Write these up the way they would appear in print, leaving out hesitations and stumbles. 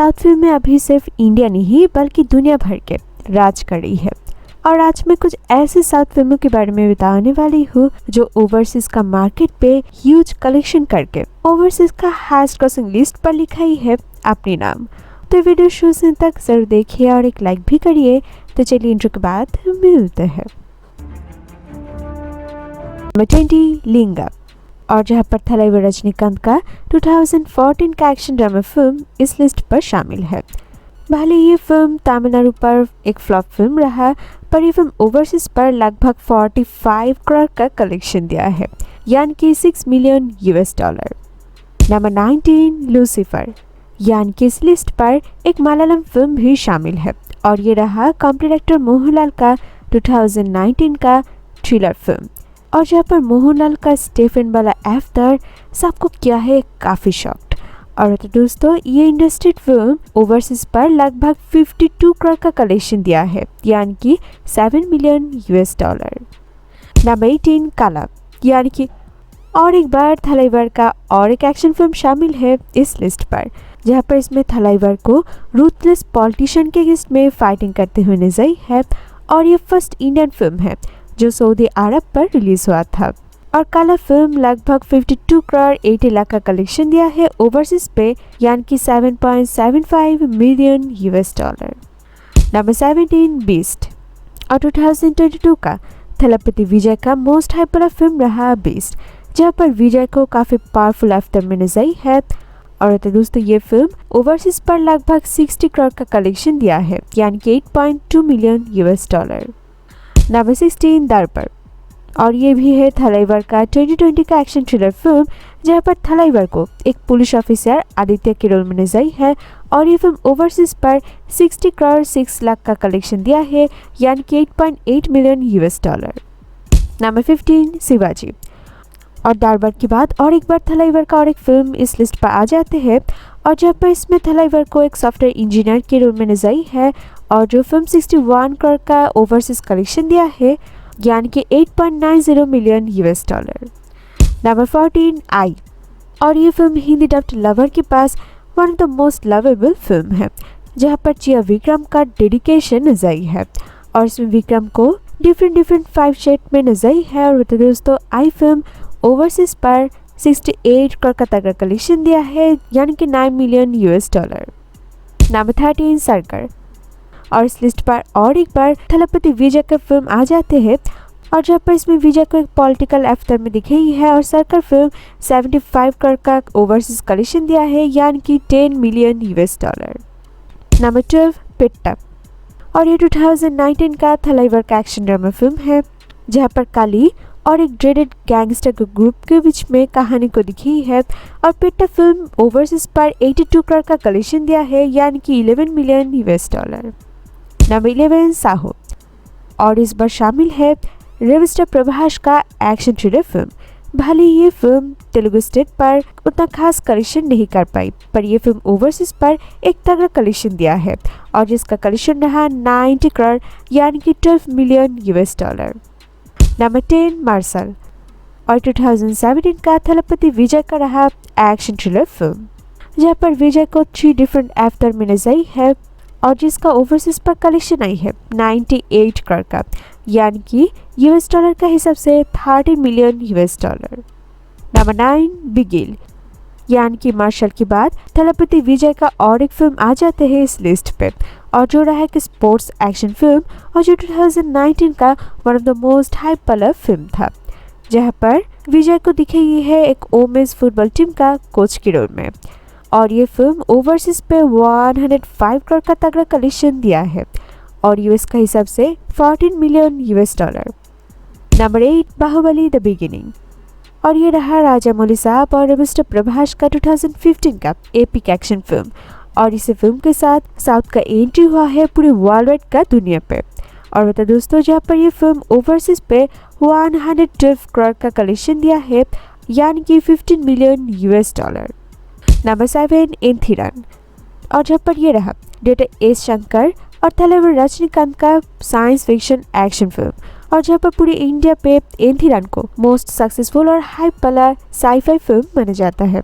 South film में अभी सिर्फ इंडिया नहीं बल्कि दुनिया भर के राज कर रही है। और आज मैं कुछ ऐसे साउथ फिल्मों के बारे में बताने वाली हूँ जो ओवरसीज का मार्केट पे ह्यूज कलेक्शन करके ओवरसीज का हाईएस्ट ग्रॉसिंग लिस्ट पर लिखा ही है अपने नाम। तो वीडियो शुरू से तक जरूर देखिए और एक लाइक भी करिए। तो चलिए इंट्रो के बाद मिलते हैं। नंबर 20 लिंगा, और जहां पर थलाइवर रजनीकांत का 2014 का एक्शन ड्रामा फिल्म इस लिस्ट पर शामिल है। भले ये फिल्म तमिलनाडु पर एक फ्लॉप फिल्म रहा, पर ये फिल्म ओवरसीज पर लगभग 45 करोड़ का कलेक्शन दिया है, यानी कि $6 मिलियन। नंबर 19 लूसीफर, यानी कि इस लिस्ट पर एक मलयालम फिल्म भी शामिल है और ये रहा कॉमेडी एक्टर मोहनलाल का 2019 का थ्रिलर फिल्म। और जहाँ पर मोहनलाल का स्टेफन वाला एफ्टर सबको क्या है काफ़ी शॉक्ड। और तो दोस्तों ये इंडस्ट्री फिल्म ओवरसीज पर लगभग 52 करोड़ का कलेक्शन दिया है, यानी कि $7 मिलियन। नंबर 18 काला, यानी कि और एक बार थलाइवर का और एक एक्शन फिल्म शामिल है इस लिस्ट पर, जहाँ पर इसमें थलाइवर को रूथलेस पॉलिटिशियन के अगेंस्ट में फाइटिंग करते हुए नजर आई है। और ये फर्स्ट इंडियन फिल्म है जो सऊदी अरब पर रिलीज हुआ था। और काला फिल्म लगभग 52 करोड़ 80 लाख का कलेक्शन दिया है ओवरसीज पे, यानी कि $7.75 मिलियन। नंबर 17 बीस्ट, और 2022 का थलपति विजय का मोस्ट हाइपर फिल्म रहा बीस्ट, जहाँ पर विजय को काफ़ी पावरफुल एफ्टर में नजर आई है। और तो दोस्तों ये फिल्म ओवरसीज पर लगभग 60 करोड़ का कलेक्शन दिया है, यानी कि $8.2 मिलियन। नंबर 16 दरबार, और ये भी है थलाइवर का 2020 का एक्शन थ्रिलर फिल्म, जहाँ पर थलाइवर को एक पुलिस ऑफिसर आदित्य के रोल में नजर आई है। और ये फिल्म ओवरसीज पर 60 करोड़ 6 लाख का कलेक्शन दिया है, यानी कि $8.8 मिलियन। नंबर 15 शिवाजी, और दरबार के बाद और एक बार थलाइवर का और एक फिल्म इस लिस्ट पर आ जाते हैं, और जहाँ पर इसमें थलाइवर को एक सॉफ्टवेयर इंजीनियर के रोल में नजर आई है। और जो फिल्म 61 करोड़ का ओवरसीज कलेक्शन दिया है, यानी कि $8.90 मिलियन। नंबर 14 आई, और ये फिल्म हिंदी डब्ड लवर के पास one of the most lovable film है, जहाँ पर चिया विक्रम का डेडिकेशन नजर आई है। और इसमें विक्रम को डिफरेंट 5 शेड में नजर आई है। और दोस्तों आई फिल्म ओवरसीज पर 68 करोड़ का तगड़ा कलेक्शन दिया है, यानी कि $9 मिलियन। नंबर 13 सरकार, और इस लिस्ट पर और एक बार थलपति विजय का फिल्म आ जाते हैं, और जहाँ पर इसमें विजय को एक पॉलिटिकल एफ्टर में दिखाई है। और सरकार फिल्म 75 करोड़ का ओवरसीज कलेक्शन दिया है, यानी कि $10 मिलियन। नंबर 12 पिट्टा, और ये 2019 का थलाइवर का एक्शन ड्रामा फिल्म है, जहाँ पर काली और एक ड्रेडेड गैंगस्टर के ग्रुप के बीच में कहानी को दिखी है। और पिट्टा फिल्म ओवरसीज पर 82 करोड़ का कलेक्शन दिया है, यानी कि $11 मिलियन। नंबर 11 साहो, और इस बार शामिल है रेविस्टर प्रभास का एक्शन थ्रिलर फिल्म। भले ये फिल्म तेलुगु स्टेट पर उतना खास कलेक्शन नहीं कर पाई, पर यह फिल्म ओवरसीज पर एक तगड़ा कलेक्शन दिया है, और जिसका कलेक्शन रहा 90 करोड़, यानी कि $12 मिलियन। नंबर 10 मार्शल, और 2017 का थलपति विजय का रहा एक्शन थ्रिलर फिल्म, जहाँ पर विजय को 3 डिफरेंट एफ्टर में नजर आई है, और जिसका ओवरसीज पर कलेक्शन आई है 98 करोड़ का, यानी कि $US का हिसाब से $30 मिलियन। नंबर 9 बिगिल, यानी कि मार्शल के बाद थलपति विजय का और एक फिल्म आ जाते हैं इस लिस्ट पे, और जो रहा है स्पोर्ट्स एक्शन फिल्म, और जो 2019 का one of the most hype वाला फिल्म था, जहाँ पर विजय को दिखाई है एक वुमेन्स फुटबॉल टीम का कोच के रोल में। और ये फिल्म ओवरसीज पे 105 करोड़ का तगड़ा कलेक्शन दिया है, और यूएस का हिसाब से $14 million. Number 8 Baahubali the beginning, और ये रहा राजा मौली साहब और मिस्टर प्रभास का 2015 का एपिक एक्शन फिल्म। और इस फिल्म के साथ साउथ का एंट्री हुआ है पूरे वर्ल्ड वाइड का दुनिया पे। और बता दोस्तों, जहाँ पर ये फिल्म ओवरसीज पे 112 करोड़ का कलेक्शन दिया है, यानी कि $15 मिलियन। नंबर 7 एंथिरन, और जहाँ पर ये रहा डायरेक्टर एस शंकर और थलाइवर रजनीकांत का साइंस फिक्शन एक्शन फिल्म, और जहाँ पर पूरे इंडिया पे एंथिरन को मोस्ट सक्सेसफुल और हाइप वाला साईफाई फिल्म माना जाता है।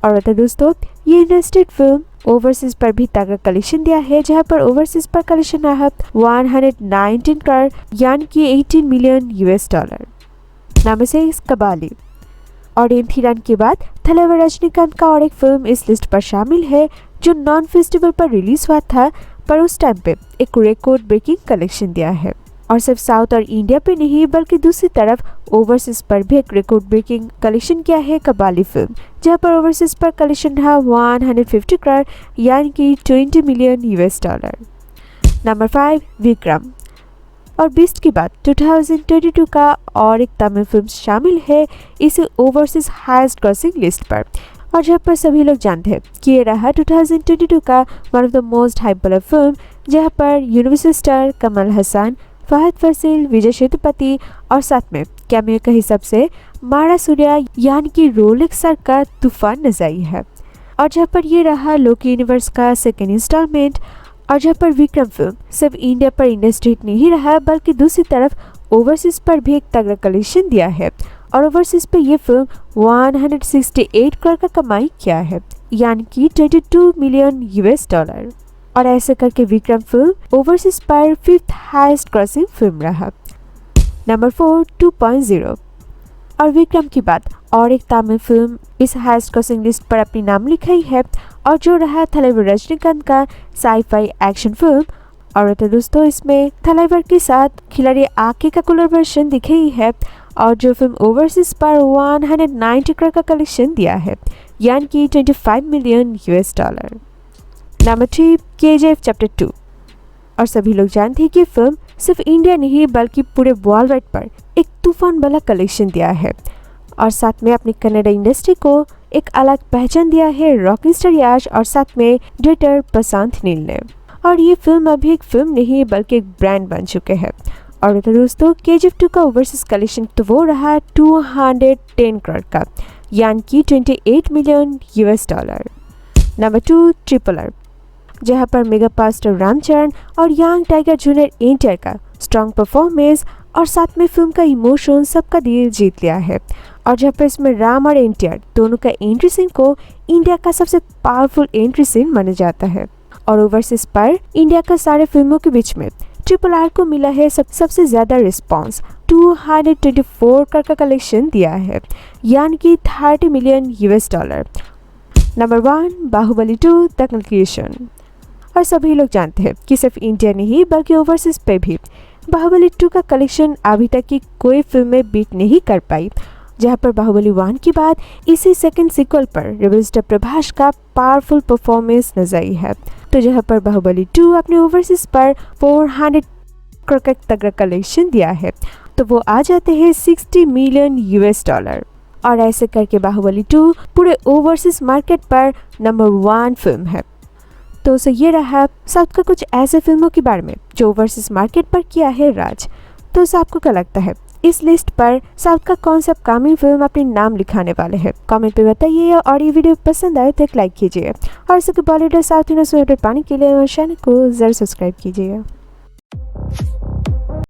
और बता दोस्तों, ये इंडस्ट्रीड फिल्म ओवरसीज पर भी तगड़ा कलेक्शन दिया है, जहां पर ओवरसीज पर कलेक्शन रहा 119 करोड़ यानी कि 18 million US dollar. Number 6 Kabali. Audience ही रन के बाद थलाइवर रजनीकांत का और एक फिल्म इस लिस्ट पर शामिल है जो नॉन फेस्टिवल पर रिलीज हुआ था, पर उस टाइम पे एक रिकॉर्ड ब्रेकिंग कलेक्शन दिया है। और सिर्फ साउथ और इंडिया पे नहीं बल्कि दूसरी तरफ ओवरसीज पर भी एक रिकॉर्ड ब्रेकिंग कलेक्शन किया है कबाली फिल्म, जहां पर ओवरसीज पर कलेक्शन रहा 150 करोड़ यानी कि 20 million US dollar. Number 5 Vikram. और बीस्ट के बाद 2022 का और एक तमिल फिल्म शामिल है इसे ओवरसीज हाईएस्ट ग्रॉसिंग लिस्ट पर, और जहाँ पर सभी लोग जानते हैं कि ये रहा 2022 का one of the most hyper film, जहाँ पर यूनिवर्सल स्टार कमल हसन, फहद फासिल, विजय सेतुपति और साथ में कैमियो के हिसाब से मारा सूर्या यानी कि रोलेक्स सर का तूफान नजाई है। और जहाँ पर ये रहा लोकी यूनिवर्स का सेकेंड इंस्टॉलमेंट, और जहाँ पर विक्रम फिल्म सिर्फ इंडिया पर इंडस्ट्री नहीं रहा बल्कि दूसरी तरफ ओवरसीज पर भी एक तगड़ा कलेक्शन दिया है, और ओवरसीज पे ये फिल्म 168 करोड़ का कमाई किया है यानी कि 22 मिलियन US डॉलर। और ऐसे करके विक्रम फिल्म ओवरसीज पर 5th हाईएस्ट ग्रॉसिंग फिल्म रहा। नंबर 4 2.0। और विक्रम की बात और एक तमिल फिल्म इस हाईएस्ट ग्रॉसिंग लिस्ट पर अपनी नाम लिखाई है, और जो रहा थलाइवर रजनीकांत का साई-फाई एक्शन फिल्म। और तो दोस्तों इसमें थलाइवर के साथ खिलाड़ी आके का कोलैबोरेशन दिखाई है, और जो फिल्म ओवरसीज पर 190 करोड़ का कलेक्शन दिया है यानी कि 25 million US dollar. Number 3 KGF chapter 2। और सभी लोग जानते हैं कि फिल्म सिर्फ इंडिया नहीं बल्कि पूरे वर्ल्ड वाइड पर एक तूफान वाला कलेक्शन दिया है, और साथ में अपनी कन्नड़ इंडस्ट्री को एक अलग पहचान दिया है रॉकिंग स्टार यश और साथ में डायरेक्टर प्रशांत नील ने। और ये फिल्म अभी एक फिल्म नहीं बल्कि एक ब्रांड बन चुके हैं। और तो दोस्तों KGF 2 का ओवरसीज कलेक्शन तो वो रहा 210 करोड़ का यानी कि 28 million US dollar. Number 2 RRR। जहां पर मेगा पास्टर रामचरण और यंग टाइगर जूनियर एनटीआर का स्ट्रॉन्ग परफॉर्मेंस और साथ में फिल्म का इमोशन सबका दिल जीत लिया है, और जहाँ पर इसमें राम और एनटीआर दोनों का एंट्री सीन को इंडिया का सबसे पावरफुल एंट्री सीन माना जाता है। और ओवरसीज पर इंडिया का सारे फिल्मों के बीच में RRR को मिला है सबसे ज्यादा रिस्पॉन्स, 224 करोड़ का कलेक्शन दिया है यानी कि 30 million US dollar. Number 1 Baahubali 2 the conclusion. और सभी लोग जानते हैं कि सिर्फ इंडिया नहीं बल्कि ओवरसीज पे भी बाहुबली 2 का कलेक्शन अभी तक की कोई फिल्म में बीट नहीं कर पाई, जहां पर बाहुबली 1 के बाद इसी सेकंड सीक्वल पर रेबल स्टार प्रभास का पावरफुल परफॉर्मेंस नजर आई है। तो जहां पर बाहुबली 2 अपने ओवरसीज पर 400 करोड़ का तगड़ा कलेक्शन दिया है, तो वो आ जाते हैं 60 मिलियन US डॉलर। और ऐसे करके बाहुबली 2 पूरे ओवरसीज मार्केट पर नंबर 1 फिल्म है। तो ये रहा साउथ का कुछ ऐसे फिल्मों के बारे में जो ओवरसीज मार्केट पर किया है राज। तो आपको क्या लगता है इस लिस्ट पर साउथ का कौन सा अपकमिंग फिल्म अपने नाम लिखाने वाले हैं? कमेंट पे बताइए, और ये वीडियो पसंद आए तो एक लाइक कीजिए, और इसी के बॉलीवुड साउथ इंडियन पाने के लिए हमारे चैनल को जरूर सब्सक्राइब कीजिए।